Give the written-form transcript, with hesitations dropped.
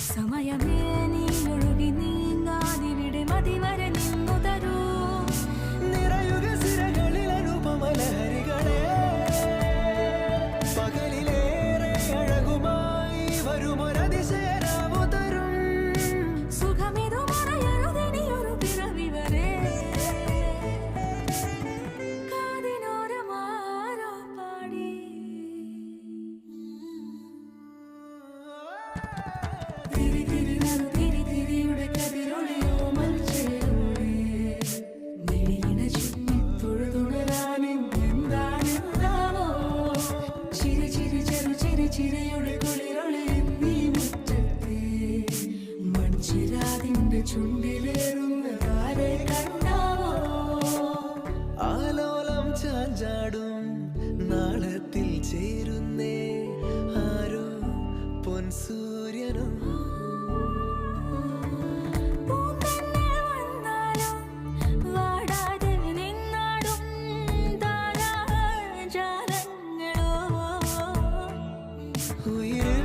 സമയമേ നീ ഒഴുകി നീങ്ങാതിവിടെ മതിവരെ നിന്നു തരൂ. നിറയുക സിരകളിൽ അനുപമലഹരികളെ, പകലിലേറെ അഴകുമായി വരുമൊരതിശയരാവു തരും. സുഖമിതു മറയരുതിനിയൊരു പിറവി വരെ. കാതിനോരമാരോ പാടി തിരി തിരി നറു തിരി തിരിയുടെ കതിരൊളിയോ മൽച്ചേരോടെ മിഴിയിണ ചുറ്റി തൊഴുതുണരാനും എന്താണെന്താവോ. ചിരി ചിരി ചെറു ചിരി ചിരിയുടെ കുളിരൊളി നീ മുറ്റത്തെ മൺചിരാതിന്റെ ചുണ്ടിലേറുന്നതാരെ കണ്ടാവോ. ആലോലം ചാഞ്ചാടും നാളത്തിൽ ചേരുന്നേ ആരോ പൊൻസൂര്യനും. പൂന്തന്നെ വന്നാലും വാടാതെ നിന്നാടും താരാജാലങ്ങളോ. ഉയരെ